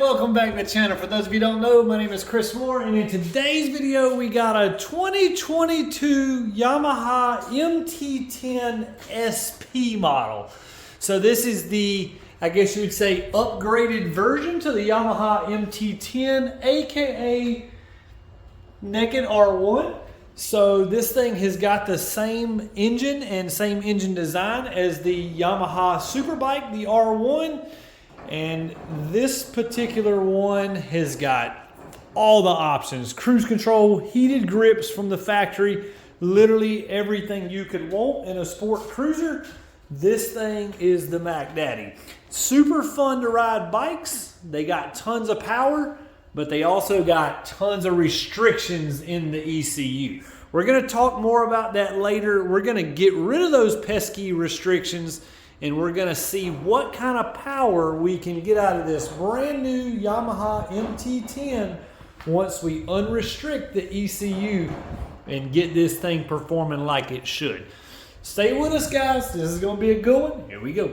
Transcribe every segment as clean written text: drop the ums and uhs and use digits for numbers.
welcome back to the channel. For those of you who don't know, my name is Chris Moore, and in today's video we got a 2022 Yamaha MT-10 SP model. So this is the, I guess you would say, upgraded version to the Yamaha MT-10, aka Naked R1. So this thing has got the same engine and same engine design as the Yamaha Superbike, the R1. And this particular one has got all the options: cruise control, heated grips from the factory, literally everything you could want in a sport cruiser. This thing is the Mack Daddy. Super fun to ride bikes. They got tons of power, but they also got tons of restrictions in the ECU. We're going to talk more about that later. We're going to get rid of those pesky restrictions, and we're going to see what kind of power we can get out of this brand new Yamaha MT-10 once we unrestrict the ECU and get this thing performing like it should. Stay with us, guys. This is going to be a good one. Here we go.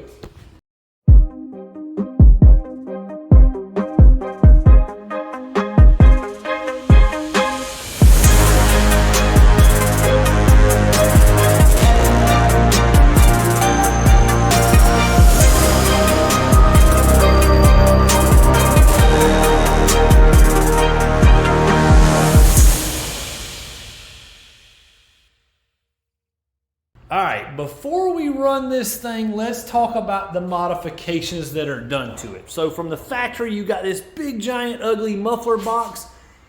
Before we run this thing, let's talk about the modifications that are done to it. So from the factory, you got this big, giant, ugly muffler box,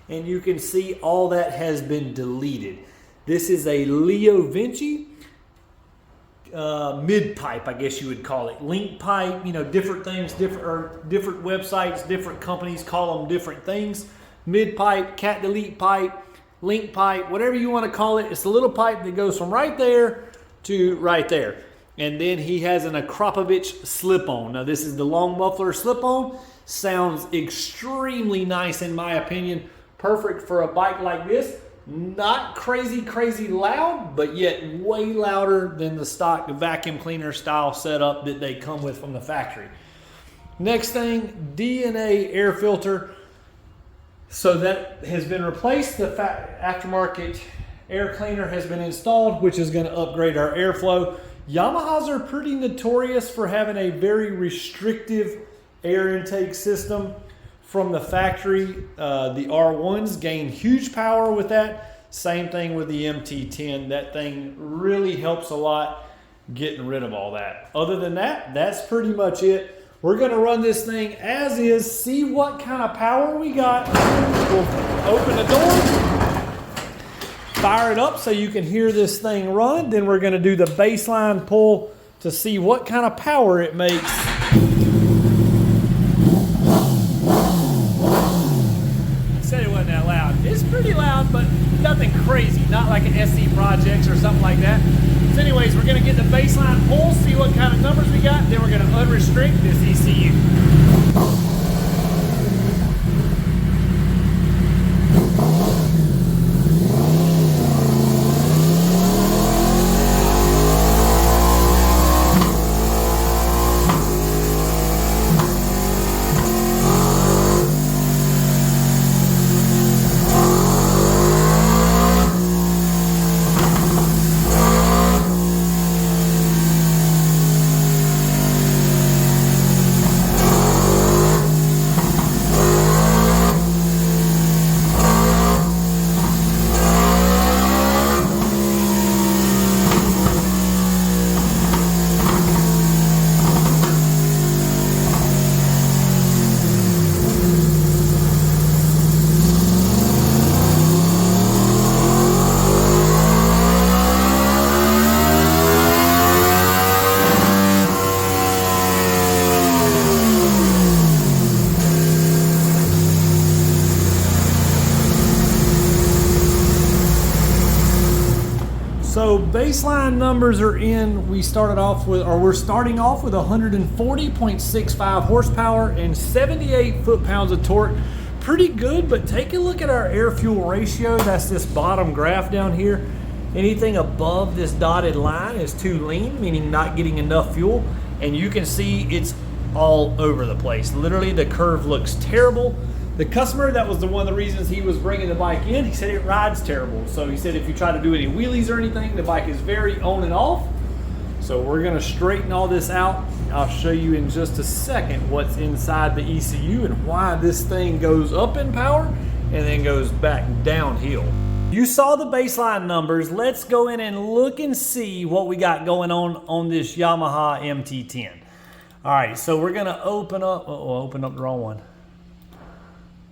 and you can see all that has been deleted. This is a Leo Vinci mid pipe, I guess you would call it. Link pipe, you know, different things, different websites, different companies call them different things. Mid pipe, cat delete pipe, link pipe, whatever you want to call it. It's a little pipe that goes from right there to right there. And then he has an Akrapovic slip-on. Now this is the long muffler slip-on. Sounds extremely nice in my opinion. Perfect for a bike like this. Not crazy loud, but yet way louder than the stock vacuum cleaner style setup that they come with from the factory. Next thing, DYNO air filter. So that has been replaced. The aftermarket air cleaner has been installed, which is going to upgrade our airflow. Yamahas are pretty notorious for having a very restrictive air intake system from the factory. The R1s gain huge power with that. Same thing with the MT-10. That thing really helps a lot getting rid of all that. Other than that, that's pretty much it. We're going to run this thing as is, see what kind of power we got. We'll open the door, fire it up so you can hear this thing run. Then we're going to do the baseline pull to see what kind of power it makes. Said it wasn't that loud. It's pretty loud, but nothing crazy. Not like an SC Projects or something like that. So anyways, we're going to get the baseline pull, see what kind of numbers we got. Then we're going to unrestrict this ECU. So baseline numbers are in. We're starting off with 140.65 horsepower and 78 foot-pounds of torque. Pretty good, but take a look at our air-fuel ratio. That's this bottom graph down here. Anything above this dotted line is too lean, meaning not getting enough fuel. And you can see it's all over the place. Literally, the curve looks terrible. The customer, that was one of the reasons he was bringing the bike in. He said it rides terrible. So he said if you try to do any wheelies or anything, the bike is very on and off. So we're gonna straighten all this out. I'll show you in just a second what's inside the ECU and why this thing goes up in power and then goes back downhill. You saw the baseline numbers. Let's go in and look and see what we got going on this Yamaha MT-10. All right, so we're gonna open up, open up the wrong one.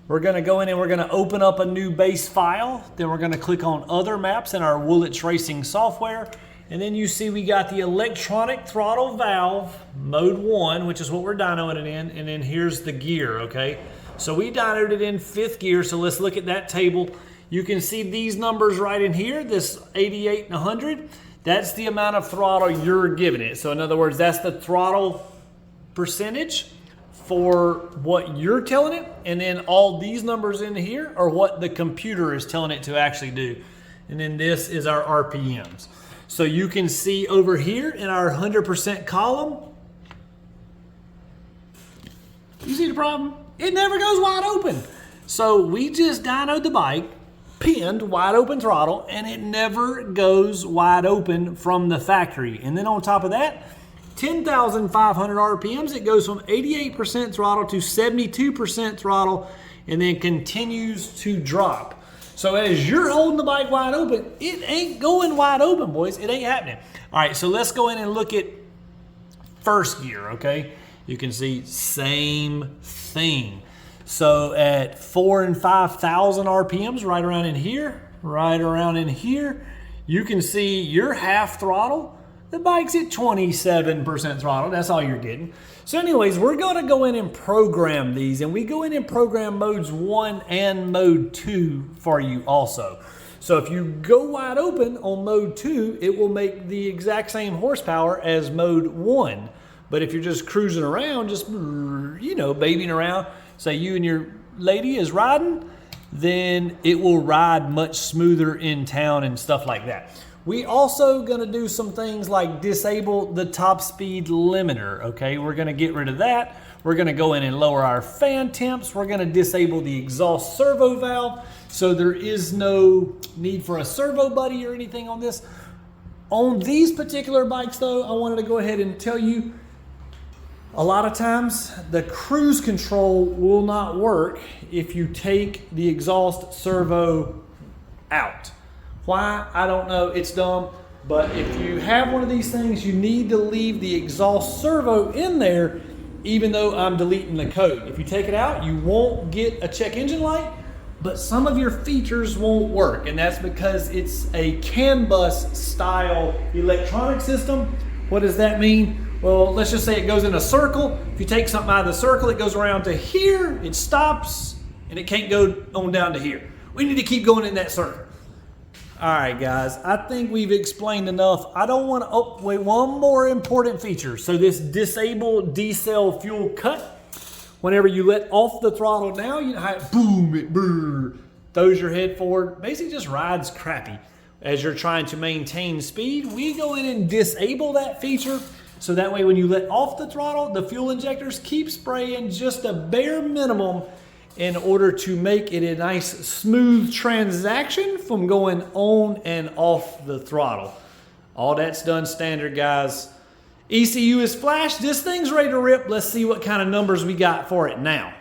We're gonna go in and we're gonna open up a new base file. Then we're gonna click on other maps in our Woolits Racing software. And then you see we got the electronic throttle valve, mode 1, which is what we're dynoing it in. And then here's the gear, okay? So we dynoed it in 5th gear, so let's look at that table. You can see these numbers right in here, this 88 and 100. That's the amount of throttle you're giving it. So in other words, that's the throttle percentage for what you're telling it. And then all these numbers in here are what the computer is telling it to actually do. And then this is our RPMs. So you can see over here in our 100% column, you see the problem? It never goes wide open. So we just dynoed the bike, pinned wide open throttle, and it never goes wide open from the factory. And then on top of that, 10,500 RPMs, it goes from 88% throttle to 72% throttle and then continues to drop. So as you're holding the bike wide open, it ain't going wide open, boys. It ain't happening. All right, so let's go in and look at 1st gear, okay? You can see same thing. So at 4,000 and 5,000 RPMs, right around in here, you can see your half throttle. The bike's at 27% throttle. That's all you're getting. So anyways, we're gonna go in and program these, and we go in and program modes 1 and mode 2 for you also. So if you go wide open on mode 2, it will make the exact same horsepower as mode 1. But if you're just cruising around, just, you know, babying around, say you and your lady is riding, then it will ride much smoother in town and stuff like that. We also gonna do some things like disable the top speed limiter, okay? We're gonna get rid of that. We're gonna go in and lower our fan temps. We're gonna disable the exhaust servo valve, so there is no need for a servo buddy or anything on this. On these particular bikes though, I wanted to go ahead and tell you, a lot of times the cruise control will not work if you take the exhaust servo out. Why? I don't know. It's dumb. But if you have one of these things, you need to leave the exhaust servo in there, even though I'm deleting the code. If you take it out, you won't get a check engine light, but some of your features won't work. And that's because it's a CAN bus style electronic system. What does that mean? Well, let's just say it goes in a circle. If you take something out of the circle, it goes around to here, it stops, and it can't go on down to here. We need to keep going in that circle. All right, guys, I think we've explained enough. I don't want to, oh, wait, one more important feature. So this disable decel fuel cut, whenever you let off the throttle now, you know how it, boom, it throws your head forward, basically just rides crappy. As you're trying to maintain speed, we go in and disable that feature. So that way when you let off the throttle, the fuel injectors keep spraying just a bare minimum in order to make it a nice smooth transaction from going on and off the throttle. All that's done standard, guys. ECU is flashed. This thing's ready to rip. Let's see what kind of numbers we got for it now.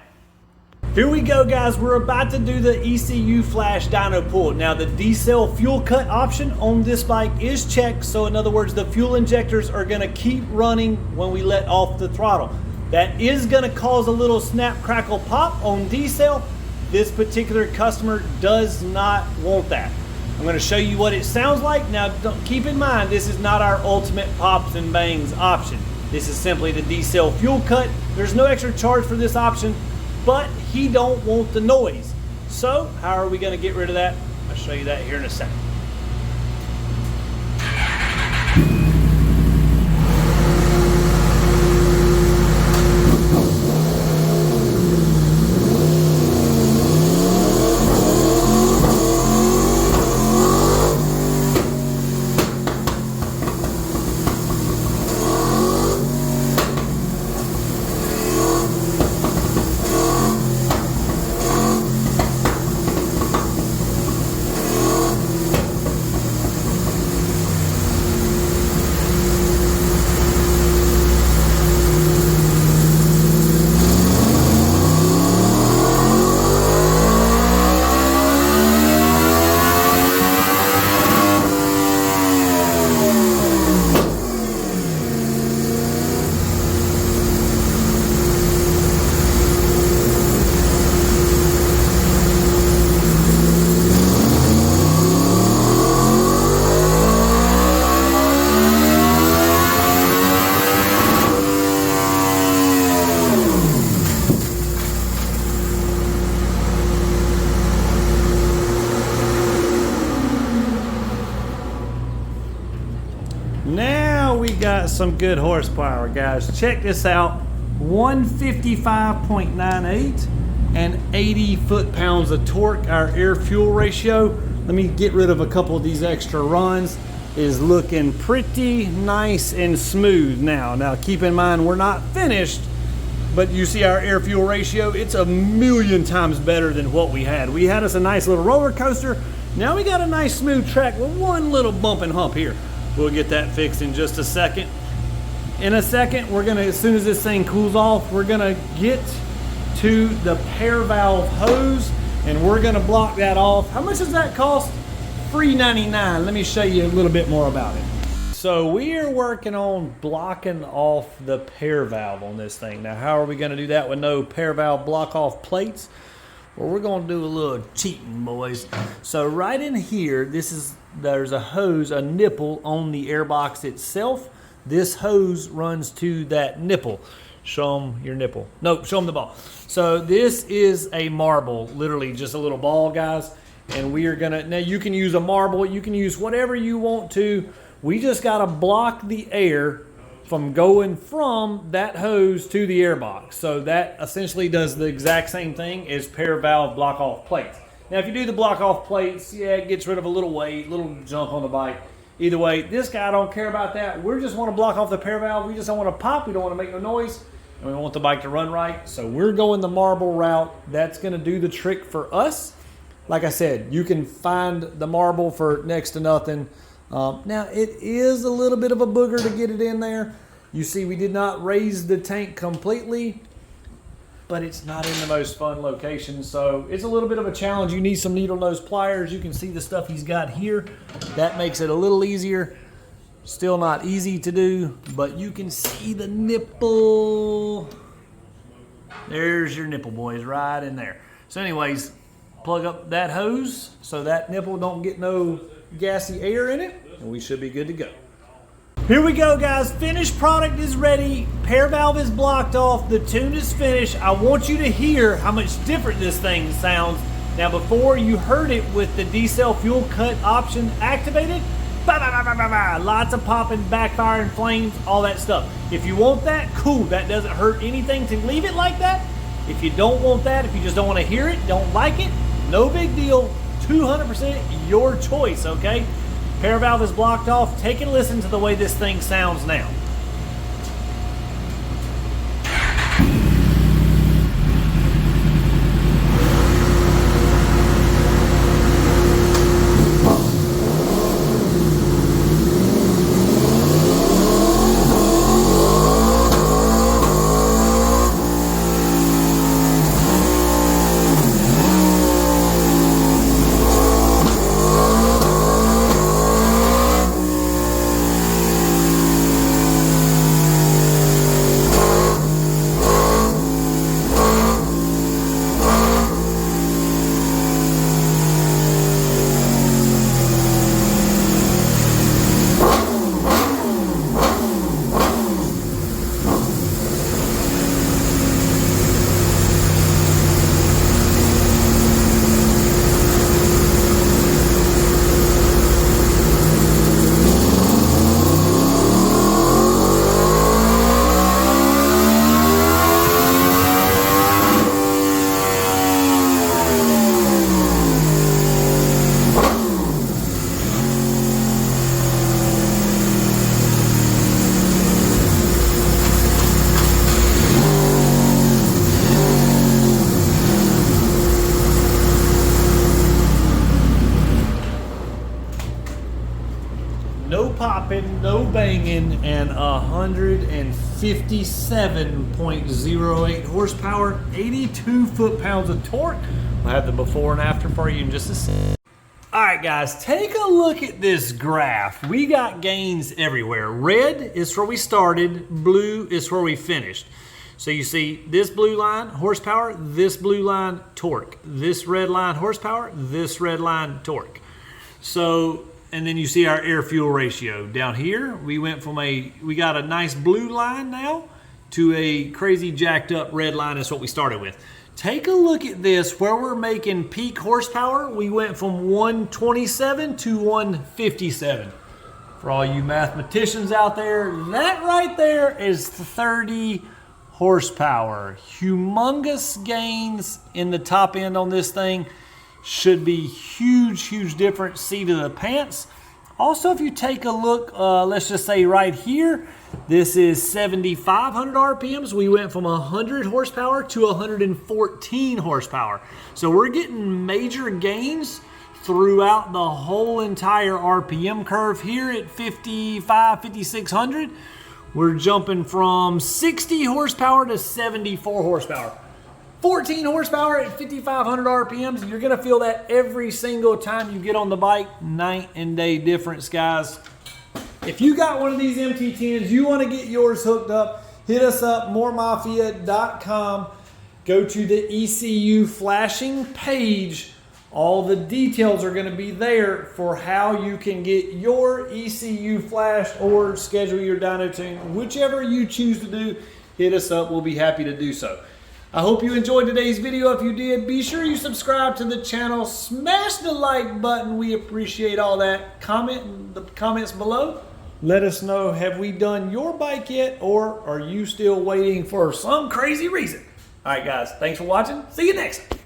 Here we go, guys. We're about to do the ECU Flash dyno pull. Now the decel fuel cut option on this bike is checked. So in other words, the fuel injectors are gonna keep running when we let off the throttle. That is gonna cause a little snap, crackle, pop on decel. This particular customer does not want that. I'm gonna show you what it sounds like. Now keep in mind, this is not our ultimate pops and bangs option. This is simply the decel fuel cut. There's no extra charge for this option, but he don't want the noise. So how are we gonna get rid of that? I'll show you that here in a second. got some good horsepower, guys. Check this out. 155.98 and 80 foot-pounds of torque. Our air-fuel ratio, let me get rid of a couple of these extra runs, is looking pretty nice and smooth now. Now keep in mind, we're not finished, but you see our air-fuel ratio, it's a million times better than what we had. We had us a nice little roller coaster. Now we got a nice smooth track with one little bump and hump here. We'll get that fixed in just a second. In a second, we're gonna, as soon as this thing cools off, we're gonna get to the pair valve hose and we're gonna block that off. How much does that cost? $3.99. Let me show you a little bit more about it. So we are working on blocking off the pair valve on this thing. Now, how are we gonna do that with no pair valve block off plates? Well, we're gonna do a little cheating, boys. So right in here, there's a hose, a nipple on the airbox itself. This hose runs to that nipple. Show them your nipple. No, show them the ball. So this is a marble, literally just a little ball, guys. And we are gonna, now you can use a marble, you can use whatever you want to. We just gotta block the air from going from that hose to the airbox. So that essentially does the exact same thing as pair valve block off plates. Now if you do the block off plates, yeah, it gets rid of a little weight, little junk on the bike. Either way, this guy don't care about that. We just want to block off the pair valve. We just don't want to pop. We don't want to make no noise. And we want the bike to run right. So we're going the marble route. That's going to do the trick for us. Like I said, you can find the marble for next to nothing. Now, it is a little bit of a booger to get it in there. You see, we did not raise the tank completely, but it's not in the most fun location. So it's a little bit of a challenge. You need some needle nose pliers. You can see the stuff he's got here. That makes it a little easier. Still not easy to do, but you can see the nipple. There's your nipple, boys, right in there. So anyways, plug up that hose so that nipple don't get no gassy air in it, and we should be good to go. Here we go, guys. Finished product is ready. Pair valve is blocked off. The tune is finished. I want you to hear how much different this thing sounds. Now, before you heard it with the D-cell fuel cut option activated, lots of popping, backfiring, flames, all that stuff. If you want that, cool. That doesn't hurt anything to leave it like that. If you don't want that, if you just don't want to hear it, don't like it, no big deal. 200% your choice, okay? Pair valve is blocked off. Take a listen to the way this thing sounds now. popping, no banging, and 157.08 horsepower, 82 foot-pounds of torque. I'll have the before and after for you in just a second. All right, guys, take a look at this graph. We got gains everywhere. Red is where we started, blue is where we finished. So you see this blue line, horsepower, this blue line, torque. This red line, horsepower, this red line, torque. So, and then you see our air-fuel ratio. Down here, we went from we got a nice blue line now to a crazy jacked up red line. That's what we started with. Take a look at this, where we're making peak horsepower. We went from 127 to 157. For all you mathematicians out there, that right there is 30 horsepower. Humongous gains in the top end on this thing. Should be huge difference. Seat of the pants. Also, if you take a look, let's just say right here, this is 7,500 RPMs. We went from 100 horsepower to 114 horsepower. So we're getting major gains throughout the whole entire RPM curve here at 5,600. We're jumping from 60 horsepower to 74 horsepower. 14 horsepower at 5,500 RPMs. You're gonna feel that every single time you get on the bike. Night and day difference, guys. If you got one of these MT10s, you wanna get yours hooked up, hit us up, mooremafia.com. Go to the ECU flashing page. All the details are gonna be there for how you can get your ECU flashed or schedule your dyno tune. Whichever you choose to do, hit us up, we'll be happy to do so. I hope you enjoyed today's video. If you did, be sure you subscribe to the channel. Smash the like button. We appreciate all that. Comment in the comments below. Let us know, have we done your bike yet, or are you still waiting for some crazy reason? All right, guys, thanks for watching. See you next time.